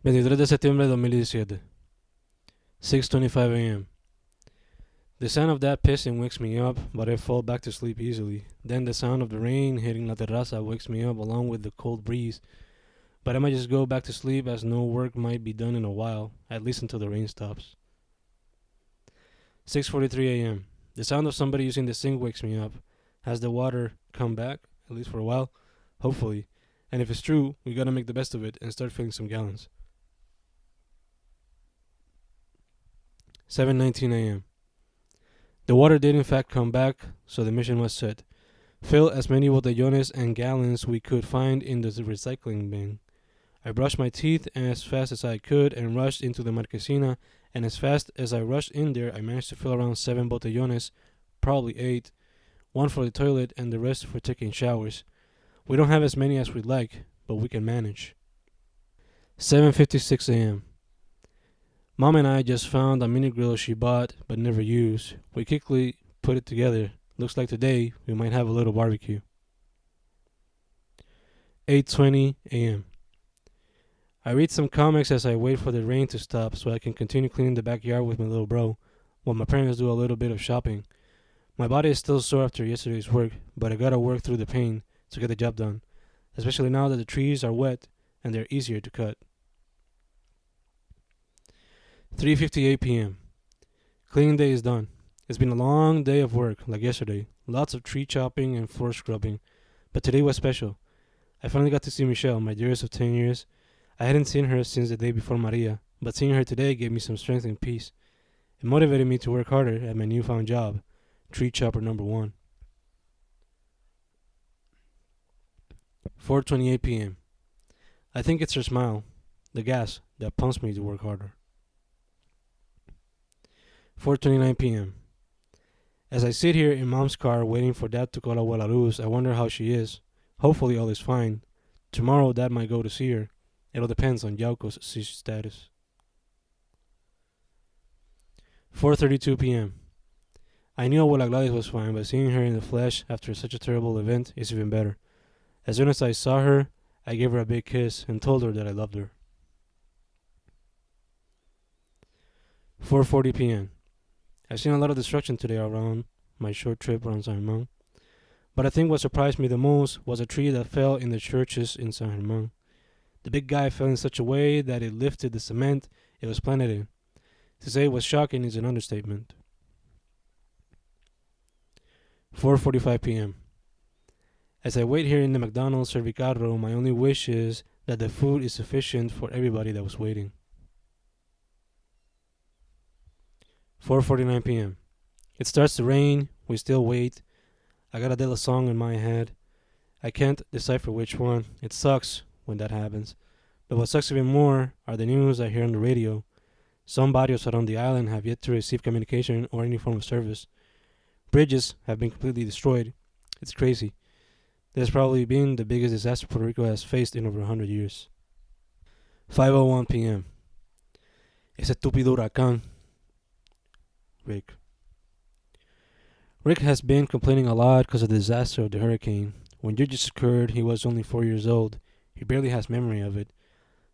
23 de septiembre de 2017. 6:25 a.m. The sound of that pissing wakes me up, but I fall back to sleep easily. Then the sound of the rain hitting la terraza wakes me up along with the cold breeze. But I might just go back to sleep as no work might be done in a while, at least until the rain stops. 6:43 a.m. The sound of somebody using the sink wakes me up. Has the water come back, at least for a while? Hopefully. And if it's true, we gotta make the best of it and start filling some gallons. 7:19 a.m. The water did in fact come back, so the mission was set. Fill as many botellones and gallons we could find in the recycling bin. I brushed my teeth as fast as I could and rushed into the marquesina, and as fast as I rushed in there, I managed to fill around 7 botellones, probably 8, one for the toilet and the rest for taking showers. We don't have as many as we'd like, but we can manage. 7:56 a.m. Mom and I just found a mini grill she bought but never used. We quickly put it together. Looks like today we might have a little barbecue. 8:20 a.m. I read some comics as I wait for the rain to stop so I can continue cleaning the backyard with my little bro, while my parents do a little bit of shopping. My body is still sore after yesterday's work, but I gotta work through the pain to get the job done, especially now that the trees are wet and they're easier to cut. 3:58 p.m. Cleaning day is done. It's been a long day of work, like yesterday. Lots of tree chopping and floor scrubbing. But today was special. I finally got to see Michelle, my dearest of 10 years. I hadn't seen her since the day before Maria, but seeing her today gave me some strength and peace. It motivated me to work harder at my newfound job, tree chopper number 1. 4:28 p.m. I think it's her smile, the gas, that pumps me to work harder. 4:29 p.m. As I sit here in Mom's car waiting for Dad to call Abuela Luz, I wonder how she is. Hopefully all is fine. Tomorrow Dad might go to see her. It all depends on Yauco's status. 4:32 p.m. I knew Abuela Gladys was fine, but seeing her in the flesh after such a terrible event is even better. As soon as I saw her, I gave her a big kiss and told her that I loved her. 4:40 p.m. I've seen a lot of destruction today around my short trip around San Germán. But I think what surprised me the most was a tree that fell in the churches in San Germán. The big guy fell in such a way that it lifted the cement it was planted in. To say it was shocking is an understatement. 4:45 p.m. As I wait here in the McDonald's Servicarro, my only wish is that the food is sufficient for everybody that was waiting. 4:49 p.m. It starts to rain. We still wait. I got Adele's song in my head. I can't decipher which one. It sucks when that happens. But what sucks even more are the news I hear on the radio. Some barrios around the island have yet to receive communication or any form of service. Bridges have been completely destroyed. It's crazy. This has probably been the biggest disaster Puerto Rico has faced in over 100 years. 5:01 p.m. Ese estúpido huracán. Rick. Rick has been complaining a lot because of the disaster of the hurricane. When it just occurred, he was only 4 years old. He barely has memory of it.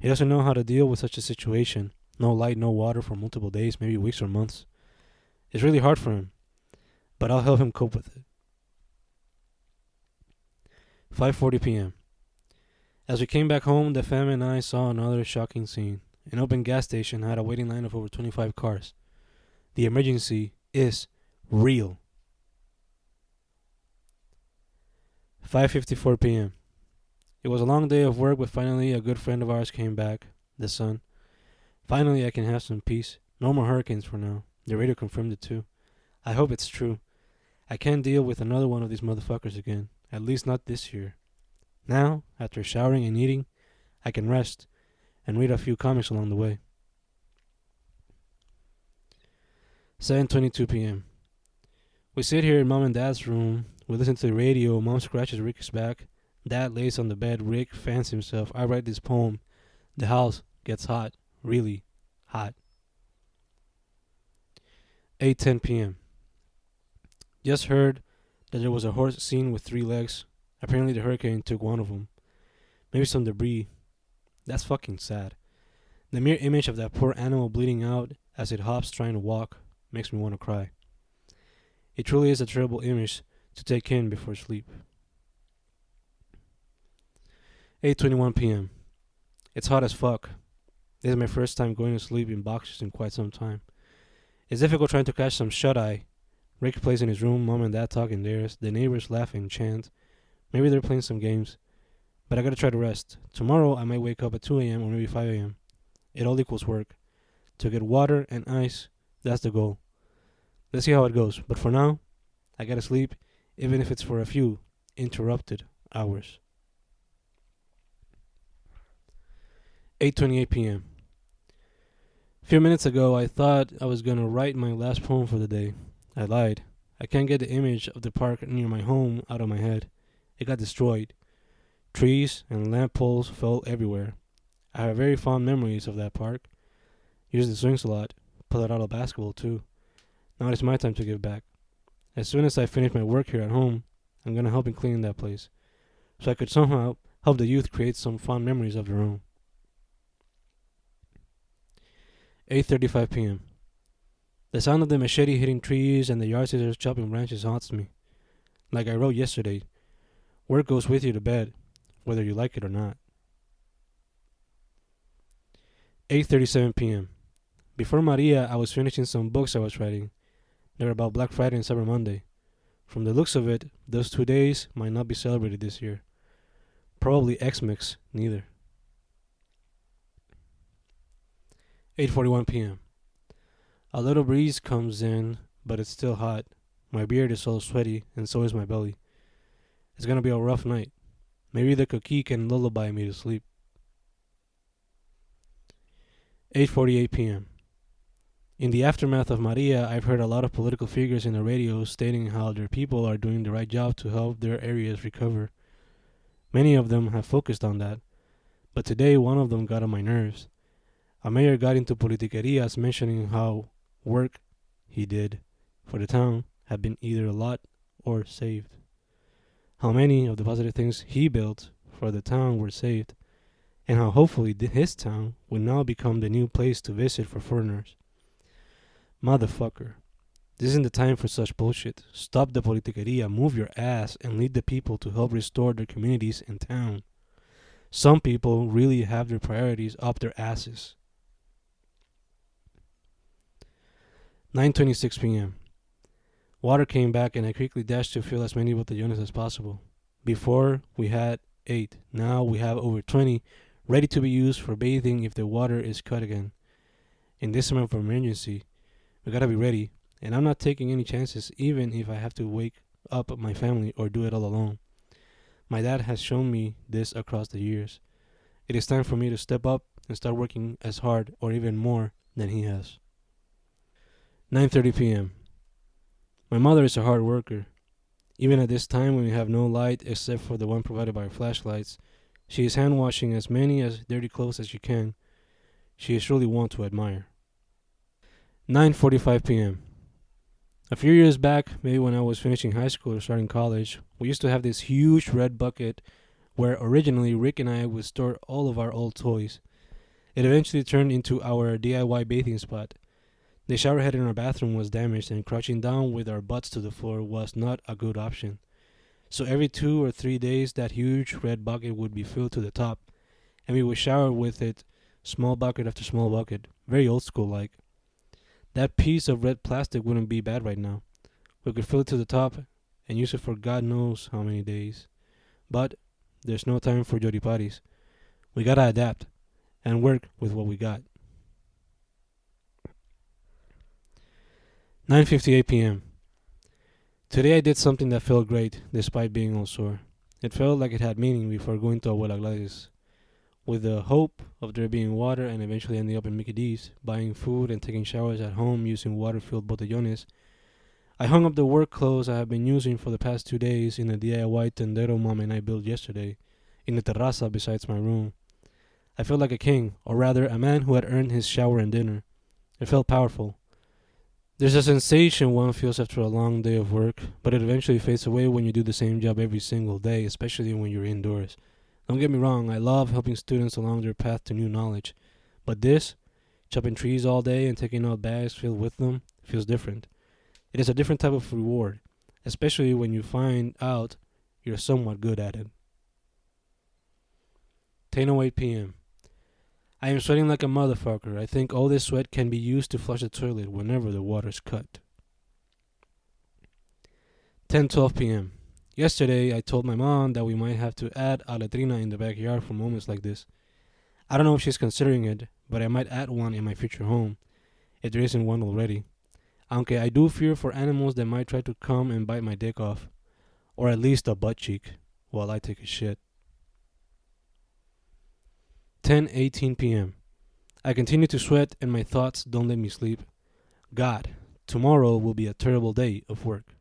He doesn't know how to deal with such a situation. No light, no water for multiple days, maybe weeks or months. It's really hard for him, but I'll help him cope with it. 5:40 p.m. As we came back home, the family and I saw another shocking scene. An open gas station had a waiting line of over 25 cars. The emergency is real. 5:54 p.m. It was a long day of work, but finally a good friend of ours came back, the sun. Finally I can have some peace. No more hurricanes for now. The radio confirmed it too. I hope it's true. I can't deal with another one of these motherfuckers again. At least not this year. Now, after showering and eating, I can rest and read a few comics along the way. 7:22 p.m. We sit here in Mom and Dad's room. We listen to the radio. Mom scratches Rick's back. Dad lays on the bed. Rick fans himself. I write this poem. The house gets hot. Really hot. 8:10 p.m. Just heard that there was a horse seen with 3 legs. Apparently the hurricane took one of them. Maybe some debris. That's fucking sad. The mere image of that poor animal bleeding out as it hops trying to walk makes me want to cry. It truly is a terrible image to take in before sleep. 8:21 p.m. It's hot as fuck. This is my first time going to sleep in boxers in quite some time. It's difficult trying to catch some shut-eye. Rick plays in his room, mom and dad talk in theirs, the neighbors laugh and chant. Maybe they're playing some games. But I gotta try to rest. Tomorrow I might wake up at 2 a.m. or maybe 5 a.m. It all equals work. To get water and ice, that's the goal. Let's see how it goes. But for now, I gotta sleep, even if it's for a few interrupted hours. 8:28 p.m. A few minutes ago, I thought I was gonna write my last poem for the day. I lied. I can't get the image of the park near my home out of my head. It got destroyed. Trees and lamp poles fell everywhere. I have very fond memories of that park. Used the swings a lot. Played a lot of basketball too. Now it's my time to give back. As soon as I finish my work here at home, I'm gonna help in cleaning that place, so I could somehow help the youth create some fond memories of their own. 8:35 p.m. The sound of the machete hitting trees and the yard scissors chopping branches haunts me. Like I wrote yesterday, work goes with you to bed, whether you like it or not. 8:37 p.m. Before Maria, I was finishing some books I was writing. They were about Black Friday and Cyber Monday. From the looks of it, those 2 days might not be celebrated this year. Probably Xmas, neither. 8:41 p.m. A little breeze comes in, but it's still hot. My beard is all sweaty, and so is my belly. It's gonna be a rough night. Maybe the cookie can lullaby me to sleep. 8:48 p.m. In the aftermath of Maria, I've heard a lot of political figures in the radio stating how their people are doing the right job to help their areas recover. Many of them have focused on that, but today one of them got on my nerves. A mayor got into politiquerias mentioning how work he did for the town had been either a lot or saved. How many of the positive things he built for the town were saved, and how hopefully his town would now become the new place to visit for foreigners. Motherfucker, this isn't the time for such bullshit. Stop the politiqueria, move your ass, and lead the people to help restore their communities and town. Some people really have their priorities up their asses. 9:26 p.m. Water came back and I quickly dashed to fill as many botellones as possible. Before, we had 8. Now we have over 20 ready to be used for bathing if the water is cut again. In this time of emergency, we gotta be ready, and I'm not taking any chances even if I have to wake up my family or do it all alone. My dad has shown me this across the years. It is time for me to step up and start working as hard or even more than he has. 9:30 p.m. My mother is a hard worker. Even at this time when we have no light except for the one provided by our flashlights, she is hand washing as many as dirty clothes as she can. She is truly one to admire. 9:45 p.m. A few years back, maybe when I was finishing high school or starting college, we used to have this huge red bucket where originally Rick and I would store all of our old toys. It eventually turned into our DIY bathing spot. The shower head in our bathroom was damaged, and crouching down with our butts to the floor was not a good option. So every 2 or 3 days, that huge red bucket would be filled to the top, and we would shower with it, small bucket after small bucket, very old school like. That piece of red plastic wouldn't be bad right now. We could fill it to the top and use it for God knows how many days. But there's no time for jody parties. We gotta adapt and work with what we got. 9:58 p.m. Today I did something that felt great, despite being all sore. It felt like it had meaning before going to Abuela Gladys. With the hope of there being water and eventually ending up in Mickey D's, buying food and taking showers at home using water-filled botellones, I hung up the work clothes I have been using for the past 2 days in the DIY tendero mom and I built yesterday, in the terraza besides my room. I felt like a king, or rather a man who had earned his shower and dinner. It felt powerful. There's a sensation one feels after a long day of work, but it eventually fades away when you do the same job every single day, especially when you're indoors. Don't get me wrong, I love helping students along their path to new knowledge, But this, chopping trees all day and taking out bags filled with them, feels different. It is a different type of reward, especially when you find out you're somewhat good at it. 10:08 p.m. I am sweating like a motherfucker. I think all this sweat can be used to flush the toilet whenever the water's cut. 10:12 p.m. Yesterday, I told my mom that we might have to add a latrina in the backyard for moments like this. I don't know if she's considering it, but I might add one in my future home, if there isn't one already. Aunque I do fear for animals that might try to come and bite my dick off, or at least a butt cheek, while I take a shit. 10:18 p.m. I continue to sweat and my thoughts don't let me sleep. God, tomorrow will be a terrible day of work.